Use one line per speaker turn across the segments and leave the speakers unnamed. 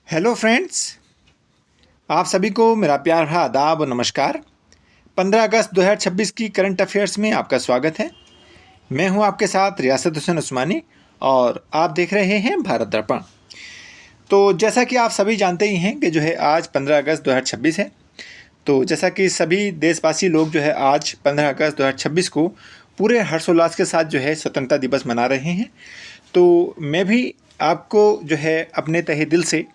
Hello friends, आप सभी को मेरा प्यार भरा आदाब और नमस्कार। 15 अगस्त 2026 की करंट अफेयर्स में आपका स्वागत है। मैं हूं आपके साथ रियासत हुसैन उस्मानी और आप देख रहे हैं भारत दर्पण। तो जैसा कि आप सभी जानते ही हैं कि आज 15 अगस्त 2026 है। तो जैसा कि सभी देशवासी लोग आज 15 अगस्त 2026 को पूरे हर्षोल्लास के साथ स्वतंत्रता दिवस मना रहे हैं। तो मैं भी आपको अपने तहे दिल से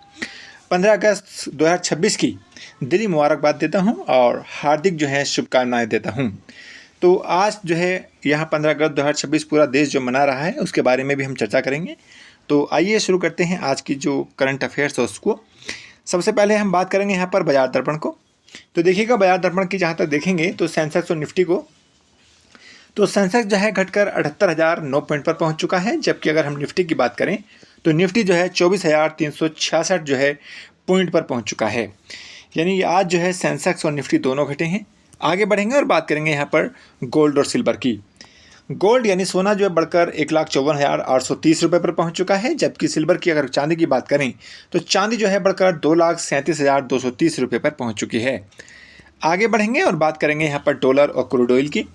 15 अगस्त 2026 की दिली मुबारकबाद देता हूं और हार्दिक शुभकामनाएं देता हूं। तो आज यहाँ 15 अगस्त 2026 पूरा देश जो मना रहा है उसके बारे में भी हम चर्चा करेंगे। तो आइए शुरू करते हैं आज की जो करंट अफेयर्स है उसको। सबसे पहले हम बात करेंगे यहाँ पर बाजार दर्पण को। तो देखिएगा, बाजार दर्पण की जहाँ तक देखेंगे तो सेंसेक्स और निफ्टी को, तो सेंसेक्स घटकर 78,009 पॉइंट पर पहुँच चुका है। जबकि अगर हम निफ्टी की बात करें तो निफ्टी 24,366 पॉइंट पर पहुंच चुका है। यानी आज सेंसेक्स और निफ्टी दोनों घटे हैं। आगे बढ़ेंगे और बात करेंगे यहाँ पर गोल्ड और सिल्वर की। गोल्ड यानी सोना बढ़कर 1,54,830 रुपये पर पहुंच चुका है। जबकि सिल्वर की अगर चांदी की बात करें तो चांदी बढ़कर 2,37,230 रुपये पर पहुंच चुकी है। आगे बढ़ेंगे और बात करेंगे यहाँ पर डॉलर और क्रूड ऑयल की।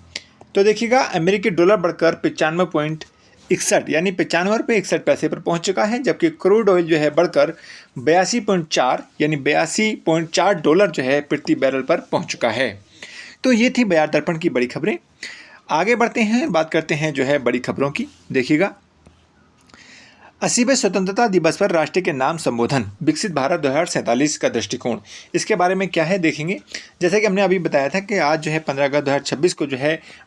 तो देखिएगा, अमेरिकी डॉलर बढ़कर 95.61 यानी 95 रुपये 61 पैसे पर पहुंच चुका है। जबकि क्रूड ऑयल बढ़कर 82.4 यानी 82.4 डॉलर प्रति बैरल पर पहुंच चुका है। तो ये थी बाजार दर्पण की बड़ी खबरें। आगे बढ़ते हैं, बात करते हैं बड़ी खबरों की। देखिएगा, 80वें स्वतंत्रता दिवस पर राष्ट्र के नाम संबोधन, विकसित भारत 2047 का दृष्टिकोण, इसके बारे में क्या है देखेंगे। जैसे कि हमने अभी बताया था कि आज 15 अगस्त 2026 को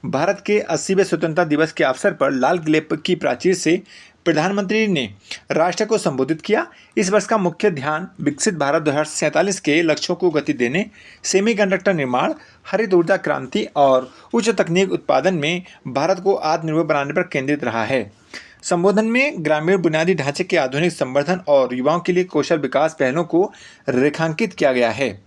भारत के 80वें स्वतंत्रता दिवस के अवसर पर लाल किले की प्राचीर से प्रधानमंत्री ने राष्ट्र को संबोधित किया। इस वर्ष का मुख्य ध्यान विकसित भारत 2047 के लक्ष्यों को गति देने, सेमीकंडक्टर निर्माण, हरित ऊर्जा क्रांति और उच्च तकनीक उत्पादन में भारत को आत्मनिर्भर बनाने पर केंद्रित रहा है। संबोधन में ग्रामीण बुनियादी ढांचे के आधुनिक संवर्धन और युवाओं के लिए कौशल विकास पहलों को रेखांकित किया गया है।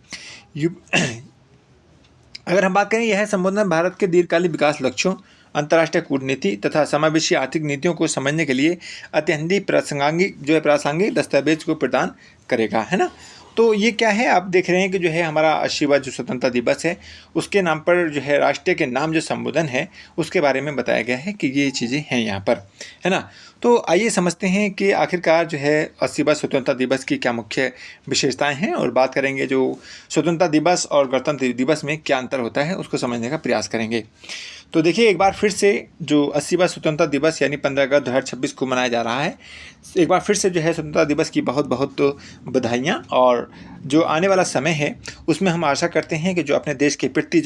अगर हम बात करें, यह संबोधन भारत के दीर्घकालिक विकास लक्ष्यों, अंतर्राष्ट्रीय कूटनीति तथा समावेशी आर्थिक नीतियों को समझने के लिए अत्यधिक प्रासंगिक दस्तावेज को प्रदान करेगा, है ना। तो ये क्या है, आप देख रहे हैं कि हमारा 80वां जो स्वतंत्रता दिवस है उसके नाम पर राष्ट्र के नाम जो संबोधन है उसके बारे में बताया गया है कि ये चीज़ें हैं यहाँ पर, है ना। तो आइए समझते हैं कि आखिरकार 80वां स्वतंत्रता दिवस की क्या मुख्य विशेषताएं हैं और बात करेंगे जो स्वतंत्रता दिवस और गणतंत्र दिवस में क्या अंतर होता है उसको समझने का प्रयास करेंगे। तो देखिए, एक बार फिर से जो 80वां स्वतंत्रता दिवस यानी 15 अगस्त 2026 को मनाया जा रहा है। एक बार फिर से स्वतंत्रता दिवस की बहुत बहुत बधाइयाँ। और जो आने वाला समय है उसमें हम आशा करते हैं कि जो अपने देश के प्रति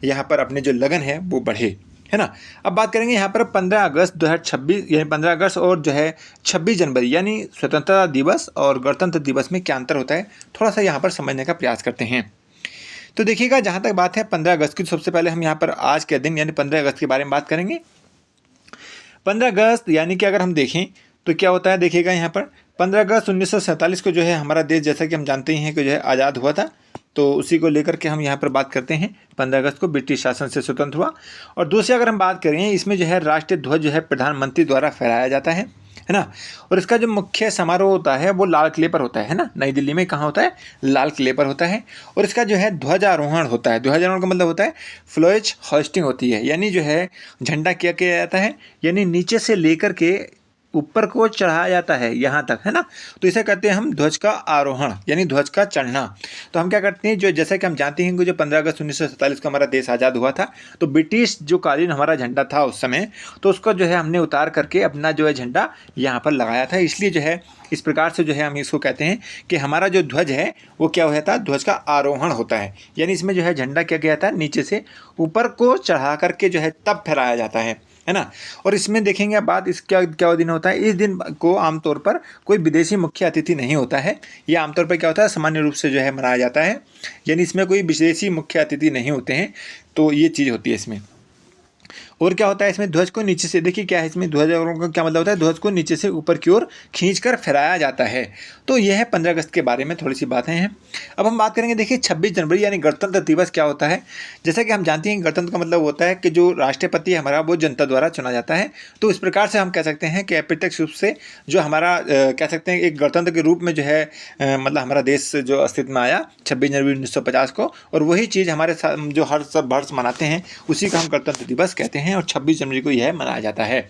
यहाँ पर अपने जो लगन है वो बढ़े, है ना। अब बात करेंगे यहाँ पर 15 अगस्त 2026 यानी 15 अगस्त और 26 जनवरी यानी स्वतंत्रता दिवस और गणतंत्र दिवस में क्या अंतर होता है, थोड़ा सा यहाँ पर समझने का प्रयास करते हैं। तो देखिएगा, जहाँ तक बात है 15 अगस्त की, तो सबसे पहले हम यहाँ पर आज के दिन यानी 15 अगस्त के बारे में बात करेंगे। 15 अगस्त यानी कि अगर हम देखें तो क्या होता है, देखिएगा यहाँ पर 15 अगस्त 1947 को हमारा देश, जैसा कि हम जानते ही हैं कि आज़ाद हुआ था। तो उसी को लेकर के हम यहाँ पर बात करते हैं। 15 अगस्त को ब्रिटिश शासन से स्वतंत्र हुआ। और दूसरी अगर हम बात करें, इसमें राष्ट्रीय ध्वज प्रधानमंत्री द्वारा फहराया जाता है ना। और इसका जो मुख्य समारोह होता है वो लाल किले पर होता है ना। नई दिल्ली में कहाँ होता है, लाल किले पर होता है। और इसका ध्वजारोहण होता है। ध्वजारोहण का मतलब होता है फ्लैग होस्टिंग होती है, यानी झंडा क्या किया जाता है, यानी नीचे से लेकर के ऊपर को चढ़ाया जाता है यहाँ तक, है ना। तो इसे कहते हैं हम ध्वज का आरोहण यानी ध्वज का चढ़ना। तो हम क्या करते हैं, जैसे कि हम जानते हैं कि जो 15 अगस्त 1947 को हमारा देश आज़ाद हुआ था, तो ब्रिटिश जो कालीन हमारा झंडा था उस समय, तो उसको हमने उतार करके अपना झंडा यहाँ पर लगाया था। इसलिए इस प्रकार से हम इसको कहते हैं कि हमारा जो ध्वज है वो क्या होता है, ध्वज का आरोहण होता है। यानी इसमें झंडा क्या किया जाता है, नीचे से ऊपर को चढ़ा करके तब फहराया जाता है ना। और इसमें देखेंगे आप बात, इस क्या दिन होता है, इस दिन को आमतौर पर कोई विदेशी मुख्य अतिथि नहीं होता है। ये आमतौर पर क्या होता है, सामान्य रूप से मनाया जाता है। यानी इसमें कोई विदेशी मुख्य अतिथि नहीं होते हैं। तो ये चीज़ होती है इसमें। और क्या होता है इसमें ध्वज को नीचे से, देखिए क्या है इसमें ध्वजारोहण का क्या मतलब होता है, ध्वज को नीचे से ऊपर की ओर खींचकर फहराया जाता है। तो यह है 15 अगस्त के बारे में थोड़ी सी बातें हैं। अब हम बात करेंगे, देखिए 26 जनवरी यानी गणतंत्र दिवस क्या होता है। जैसा कि हम जानते हैं गणतंत्र का मतलब होता है कि जो राष्ट्रपति है हमारा वो जनता द्वारा चुना जाता है। तो इस प्रकार से हम कह सकते हैं कि अप्रत्यक्ष रूप से जो हमारा कह सकते हैं एक गणतंत्र के रूप में जो है मतलब हमारा देश जो अस्तित्व में आया 26 जनवरी 1950 को, और वही चीज़ हमारे साथ जो हर सब वर्ष मनाते हैं उसी का हम गणतंत्र दिवस कहते हैं, और 26 जनवरी को यह मनाया जाता है।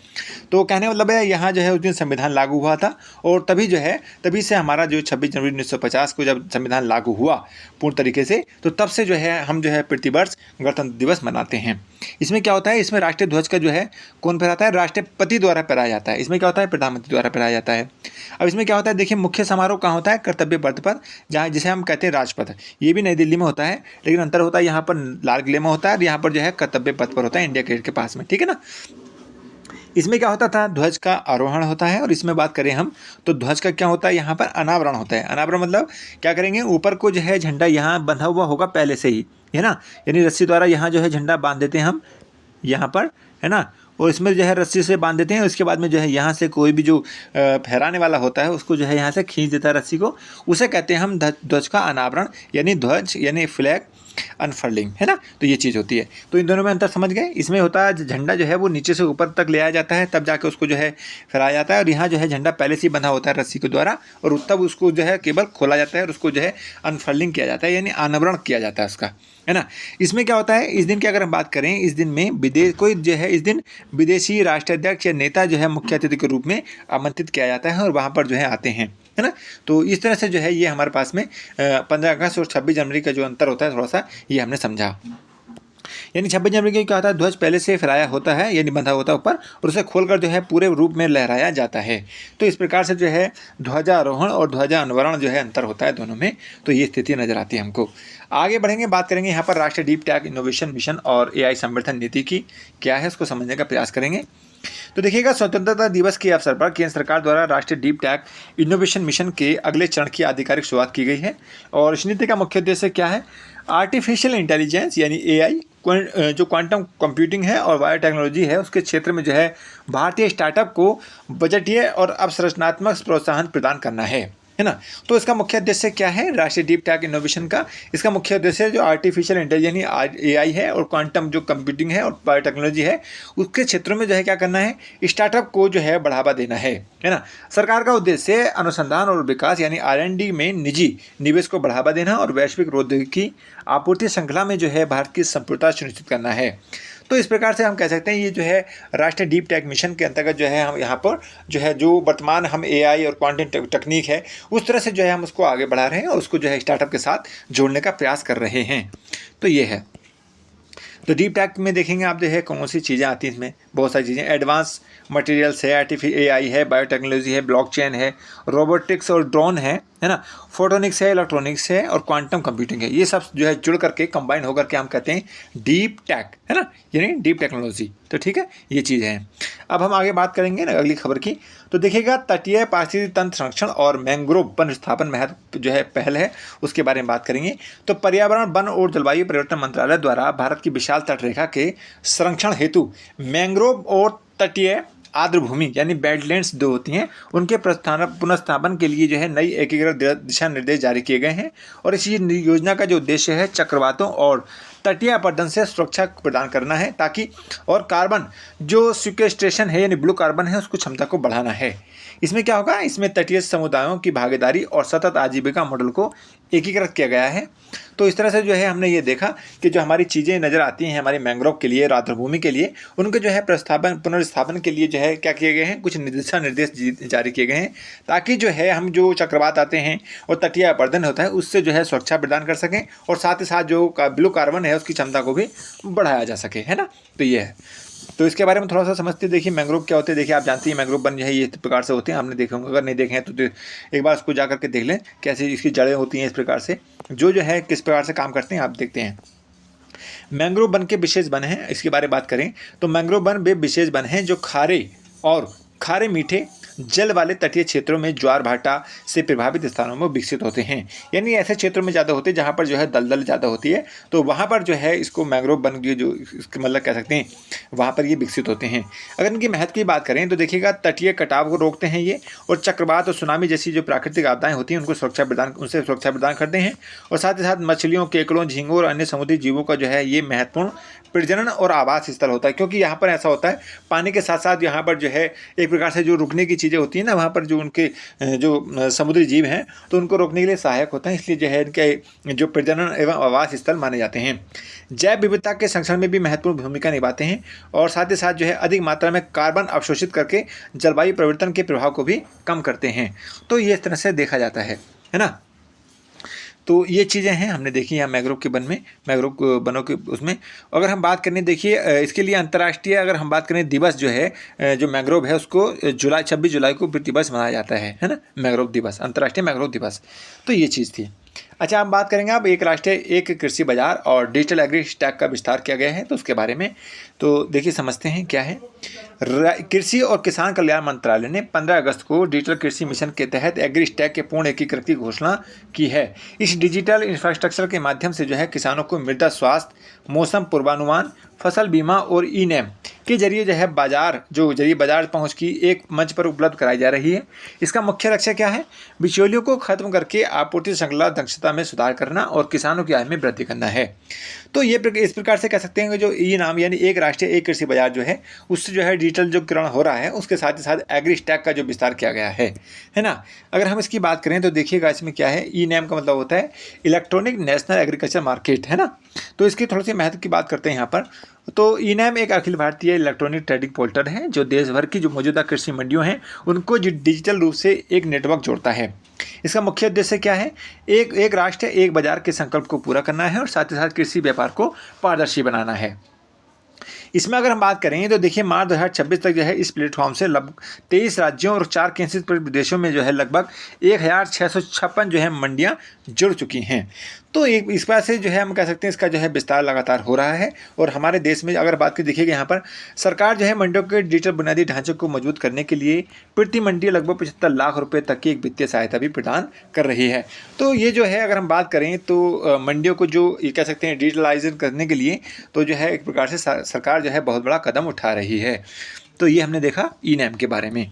तो कहने का मतलब है यहाँ जो है उस दिन संविधान लागू हुआ था, और तभी से हमारा जो 26 जनवरी 1950 को जब संविधान लागू हुआ पूर्ण तरीके से, तो तब से जो है हम जो है प्रतिवर्ष गणतंत्र दिवस मनाते हैं। इसमें क्या होता है, इसमें राष्ट्रीय ध्वज का जो है कौन फहराता है, राष्ट्रपति द्वारा फहराया जाता है। इसमें क्या होता है, प्रधानमंत्री द्वारा फहराया जाता है। अब इसमें क्या होता है, देखिए मुख्य समारोह कहाँ होता है, कर्तव्य पथ पर, जहाँ जिसे हम कहते हैं राजपथ। ये भी नई दिल्ली में होता है, लेकिन अंतर होता है यहाँ पर लाल किले में होता है और यहाँ पर जो है कर्तव्य पथ पर होता है, इंडिया गेट के पास में, ठीक है ना। इसमें क्या होता था, ध्वज का आरोहण होता है, और इसमें बात करें हम तो ध्वज का क्या होता है, यहाँ पर अनावरण होता है। अनावरण मतलब क्या करेंगे, ऊपर को जो है झंडा यहाँ बंधा हुआ होगा पहले से ही, है ना, यानी रस्सी द्वारा यहाँ जो है झंडा बांध देते हैं हम यहाँ पर, है ना, और इसमें जो है रस्सी से बांध देते हैं। उसके बाद में जो है यहाँ से कोई भी जो फहराने वाला होता है उसको जो है यहाँ से खींच देता है रस्सी को, उसे कहते हैं हम ध्वज का अनावरण, यानी ध्वज यानी फ्लैग अनफर्लिंग, है ना। तो ये चीज़ होती है। तो इन दोनों में अंतर समझ गए। इसमें होता है झंडा जो है वो नीचे से ऊपर तक ले आया जाता है, तब जाके उसको जो है फहराया जाता है, और यहाँ जो है झंडा पहले से ही बंधा होता है रस्सी के द्वारा, और तब उसको जो है केवल खोला जाता है और उसको जो है अनफर्लिंग किया जाता है, यानी अनावरण किया जाता है उसका, है ना। इसमें क्या होता है, इस दिन की अगर हम बात करें, इस दिन में इस दिन विदेशी राष्ट्राध्यक्ष या नेता जो है मुख्य अतिथि के रूप में आमंत्रित किया जाता है और वहाँ पर जो है आते हैं, है ना। तो इस तरह से जो है ये हमारे पास में 15 अगस्त और 26 जनवरी का जो अंतर होता है थोड़ा सा ये हमने समझा। यानी 26 जनवरी को क्या होता है, ध्वज पहले से फहराया होता है यानी बंधा होता है ऊपर, और उसे खोलकर जो है पूरे रूप में लहराया जाता है। तो इस प्रकार से जो है ध्वजारोहण और ध्वजाअनावरण जो है अंतर होता है दोनों में। तो ये स्थिति नजर आती है हमको। आगे बढ़ेंगे, बात करेंगे यहाँ पर राष्ट्रीय डीप टेक इनोवेशन मिशन और AI संवर्धन नीति की क्या है उसको समझने का प्रयास करेंगे। तो देखिएगा, स्वतंत्रता दिवस के अवसर पर केंद्र सरकार द्वारा राष्ट्रीय डीप टेक इनोवेशन मिशन के अगले चरण की आधिकारिक शुरुआत की गई है। और इस नीति का मुख्य उद्देश्य क्या है, आर्टिफिशियल इंटेलिजेंस यानी AI, जो क्वांटम कंप्यूटिंग है और बायोटेक्नोलॉजी है उसके क्षेत्र में जो है भारतीय स्टार्टअप को बजटीय और अवसंरचनात्मक प्रोत्साहन प्रदान करना है ना। तो इसका मुख्य उद्देश्य क्या है राष्ट्रीय डीप टेक इनोवेशन का, इसका मुख्य उद्देश्य जो आर्टिफिशियल इंटेलिजेंस AI है और क्वांटम जो कंप्यूटिंग है और बायोटेक्नोलॉजी है उसके क्षेत्रों में जो है क्या करना है, स्टार्टअप को जो है बढ़ावा देना है ना। सरकार का उद्देश्य अनुसंधान और विकास यानी R&D में निजी निवेश को बढ़ावा देना और वैश्विक प्रौद्योगिकी आपूर्ति श्रृंखला में जो है भारत की संप्रभुता सुनिश्चित करना है। तो इस प्रकार से हम कह सकते हैं ये जो है राष्ट्रीय डीप टेक मिशन के अंतर्गत जो है हम यहाँ पर जो है जो वर्तमान हम AI और क्वांटम तकनीक है उस तरह से जो है हम उसको आगे बढ़ा रहे हैं और उसको जो है स्टार्टअप के साथ जोड़ने का प्रयास कर रहे हैं। तो ये है। तो डीप टेक में देखेंगे आप जो है कौन सी चीज़ें आती हैं, इसमें बहुत सारी चीज़ें, एडवांस मटेरियल्स है, AI है, बायोटेक्नोलॉजी है, ब्लॉकचेन है, रोबोटिक्स और ड्रोन है ना, फोटोनिक्स है, इलेक्ट्रॉनिक्स है और क्वांटम कंप्यूटिंग है। ये सब जो है जुड़ करके कंबाइन होकर के हम कहते हैं डीप टेक, है ना, यानी डीप टेक्नोलॉजी। तो ठीक है, ये चीज़ है। अब हम आगे बात करेंगे ना अगली खबर की। तो देखिएगा, तटीय पारिस्थितिक तंत्र संरक्षण और मैंग्रोव पुनर्स्थापन महत्व जो है पहल है उसके बारे में बात करेंगे। तो पर्यावरण, वन और जलवायु परिवर्तन मंत्रालय द्वारा भारत की विशाल तटरेखा के संरक्षण हेतु मैंग्रोव और तटीय आर्द्र भूमि यानी वेटलैंड्स जो होती हैं उनके पुनर्स्थापन के लिए जो है नई एकीकृत दिशा निर्देश जारी किए गए हैं। और इसी योजना का जो उद्देश्य है चक्रवातों और तटीय अपरदन से सुरक्षा प्रदान करना है, ताकि और कार्बन जो सिक्वेस्ट्रेशन है यानी ब्लू कार्बन है उसको क्षमता को बढ़ाना है। इसमें क्या होगा, इसमें तटीय समुदायों की भागीदारी और सतत आजीविका मॉडल को एकीकृत किया गया है। तो इस तरह से जो है हमने ये देखा कि जो हमारी चीज़ें नज़र आती हैं हमारी मैंग्रोव के लिए, आर्द्रभूमि के लिए, उनके जो है पुनर्स्थापन के लिए जो है क्या किए गए हैं, कुछ दिशा निर्देश जारी किए गए हैं, ताकि जो है हम जो चक्रवात आते हैं और तटीय अपरदन होता है उससे जो है सुरक्षा प्रदान कर सकें और साथ ही साथ जो ब्लू कार्बन है उसकी क्षमता को भी बढ़ाया जा सके, है ना। तो ये है। तो इसके बारे में थोड़ा सा समझते देखिए मैंग्रोव क्या होते हैं। देखिए आप जानती हैं मैंग्रोव वन जो है ये इस प्रकार से होते हैं, आपने देखे होंगे, अगर नहीं देखे हैं तो एक बार उसको जा करके देख लें कैसे इसकी जड़ें होती हैं। इस प्रकार से जो है किस प्रकार से काम करते हैं आप देखते हैं। मैंग्रोव वन के विशेष वन हैं, इसके बारे में बात करें तो मैंग्रोव वन वे विशेष वन हैं जो खारे मीठे जल वाले तटीय क्षेत्रों में ज्वार भाटा से प्रभावित स्थानों में विकसित होते हैं। यानी ऐसे क्षेत्रों में ज़्यादा होते हैं जहाँ पर जो है दलदल ज़्यादा होती है, तो वहाँ पर जो है इसको मैंग्रोव वन की जो मतलब कह सकते हैं वहाँ पर ये विकसित होते हैं। अगर इनकी महत्व की बात करें तो देखिएगा, तटीय कटाव को रोकते हैं ये, और चक्रवात और सुनामी जैसी जो प्राकृतिक आपदाएं होती हैं उनसे सुरक्षा प्रदान करते हैं। और साथ ही साथ मछलियों, केकड़ों, झींगों और अन्य समुद्री जीवों का जो है ये महत्वपूर्ण प्रजनन और आवास स्थल होता है, क्योंकि यहाँ पर ऐसा होता है पानी के साथ साथ यहाँ पर जो है एक प्रकार से जो रुकने की चीज़ें होती हैं ना, वहाँ पर जो उनके जो समुद्री जीव हैं तो उनको रोकने के लिए सहायक होता है, इसलिए जो है इनके जो प्रजनन एवं आवास स्थल माने जाते हैं। जैव विविधता के संरक्षण में भी महत्वपूर्ण भूमिका निभाते हैं, और साथ ही साथ जो है अधिक मात्रा में कार्बन अवशोषित करके जलवायु परिवर्तन के प्रभाव को भी कम करते हैं। तो ये इस तरह से देखा जाता है ना। तो ये चीज़ें हैं हमने देखी यहाँ मैंग्रोव के वन में, मैंग्रोव वनों के उसमें। अगर हम बात करें, देखिए इसके लिए अंतर्राष्ट्रीय अगर हम बात करें दिवस जो है जो मैंग्रोव है उसको 26 जुलाई को दिवस मनाया जाता है ना, मैंग्रोव दिवस, अंतर्राष्ट्रीय मैंग्रोव दिवस। तो ये चीज़ थी। अच्छा, हम बात करेंगे अब एक राष्ट्रीय एक कृषि बाजार और डिजिटल एग्री स्टैक का विस्तार किया गया है, तो उसके बारे में तो देखिए समझते हैं क्या है। कृषि और किसान कल्याण मंत्रालय ने 15 अगस्त को डिजिटल कृषि मिशन के तहत एग्री स्टैक के पूर्ण एकीकरण की घोषणा की है। इस डिजिटल इंफ्रास्ट्रक्चर के माध्यम से जो है किसानों को मृदा स्वास्थ्य, मौसम पूर्वानुमान, फसल बीमा और ई-नैम के जरिए जो है बाजार पहुंच की एक मंच पर उपलब्ध कराई जा रही है। इसका मुख्य लक्ष्य क्या है? बिचौलियों को खत्म करके आपूर्ति श्रृंखला दक्षता में सुधार करना और किसानों की आय में वृद्धि करना है। तो ये इस प्रकार से कह सकते हैं कि जो ई-नाम यानी एक राष्ट्रीय एक कृषि बाजार जो है उससे जो है डिजिटल जो करण हो रहा है, उसके साथ ही साथ एग्री स्टैक का जो विस्तार किया गया है ना। अगर हम इसकी बात करें तो देखिएगा इसमें क्या है, ई-नैम का मतलब होता है इलेक्ट्रॉनिक नेशनल एग्रीकल्चर मार्केट, है ना। तो इसकी थोड़ी सी महत्व की बात करते हैं यहाँ पर। तो ई-नैम एक Akhil Bharatiya electronic trading portal है जो देश भर की जो मौजूदा कृषि मंडियों हैं उनको डिजिटल रूप से एक नेटवर्क जोड़ता है। इसका मुख्य उद्देश्य क्या है? एक राष्ट्र एक बाजार के संकल्प को पूरा करना है और साथ ही साथ कृषि व्यापार को पारदर्शी बनाना है। इसमें अगर हम बात करें तो देखिए मार्च 2026 तक जो है इस प्लेटफॉर्म से लगभग 23 राज्यों और 4 केंद्रीय प्रदेशों में जो है लगभग 1656 जो है मंडियां जुड़ चुकी हैं। तो एक इस बात से जो है हम कह सकते हैं इसका जो है विस्तार लगातार हो रहा है। और हमारे देश में अगर बात की देखिएगा यहाँ पर सरकार जो है मंडियों के डिजिटल बुनियादी ढांचे को मजबूत करने के लिए प्रति मंडी लगभग 75 लाख रुपए तक की एक वित्तीय सहायता भी प्रदान कर रही है। तो ये जो है अगर हम बात करें तो मंडियों को जो ये कह सकते हैं डिजिटलाइज करने के लिए तो जो है एक प्रकार से सरकार जो है बहुत बड़ा कदम उठा रही है। तो ये हमने देखा ई-नैम के बारे में।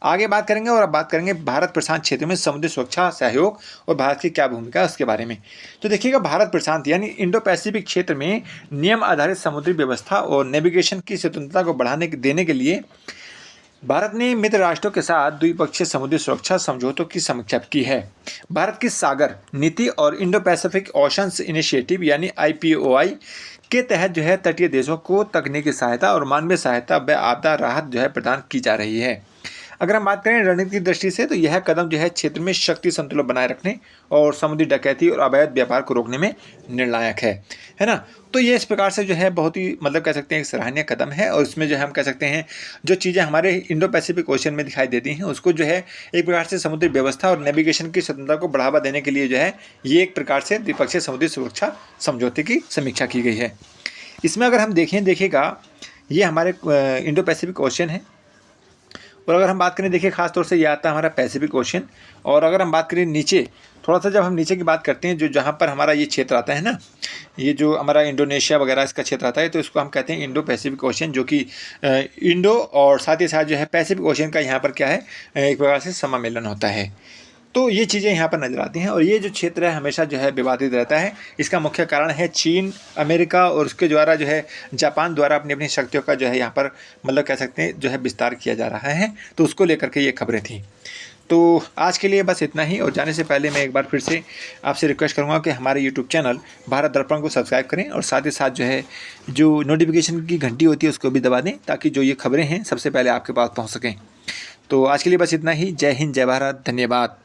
आगे बात करेंगे और अब बात करेंगे भारत प्रशांत क्षेत्र में समुद्री सुरक्षा सहयोग और भारत की क्या भूमिका है उसके बारे में। तो देखिएगा भारत प्रशांत यानी इंडो पैसिफिक क्षेत्र में नियम आधारित समुद्री व्यवस्था और नेविगेशन की स्वतंत्रता को देने के लिए भारत ने मित्र राष्ट्रों के साथ द्विपक्षीय समुद्री सुरक्षा समझौतों की समीक्षा की है। भारत की सागर नीति और इंडो पैसिफिक ओशंस इनिशिएटिव यानी IPOI के तहत जो है तटीय देशों को तकनीकी सहायता और मानवीय सहायता व आपदा राहत जो है प्रदान की जा रही है। अगर हम बात करें रणनीति की दृष्टि से तो यह कदम जो है क्षेत्र में शक्ति संतुलन बनाए रखने और समुद्री डकैती और अवैध व्यापार को रोकने में निर्णायक है ना। तो ये इस प्रकार से जो है बहुत ही मतलब कह सकते हैं एक सराहनीय कदम है। और इसमें जो है हम कह सकते हैं जो चीज़ें हमारे इंडो पैसिफिक ओशन में दिखाई देती हैं उसको जो है एक प्रकार से समुद्री व्यवस्था और नेविगेशन की स्वतंत्रता को बढ़ावा देने के लिए जो है ये एक प्रकार से द्विपक्षीय समुद्री सुरक्षा समझौते की समीक्षा की गई है। इसमें अगर हम देखिएगा ये हमारे इंडो पैसिफिक ओशन है। और अगर हम बात करें देखिए खास तौर से ये आता है हमारा पैसिफिक ओशन। और अगर हम बात करें नीचे थोड़ा सा, जब हम नीचे की बात करते हैं जो जहाँ पर हमारा ये क्षेत्र आता है ना, ये जो हमारा इंडोनेशिया वगैरह इसका क्षेत्र आता है, तो इसको हम कहते हैं इंडो पैसिफिक ओशन, जो कि इंडो और साथ ही साथ जो है पैसिफिक ओशन का यहाँ पर क्या है एक प्रकार से सम्मेलन होता है। तो ये चीज़ें यहाँ पर नज़र आती हैं। और ये जो क्षेत्र है हमेशा जो है विवादित रहता है। इसका मुख्य कारण है चीन, अमेरिका और उसके द्वारा जो है जापान द्वारा अपनी अपनी शक्तियों का जो है यहाँ पर मतलब कह सकते हैं जो है विस्तार किया जा रहा है। तो उसको लेकर के ये खबरें थी। तो आज के लिए बस इतना ही। और जाने से पहले मैं एक बार फिर से आपसे रिक्वेस्ट करूँगा कि हमारे यूट्यूब चैनल भारत दर्पण को सब्सक्राइब करें और साथ ही साथ जो है जो नोटिफिकेशन की घंटी होती है उसको भी दबा दें ताकि जो ये खबरें हैं सबसे पहले आपके पास पहुँच सकें। तो आज के लिए बस इतना ही। जय हिंद, जय भारत, धन्यवाद।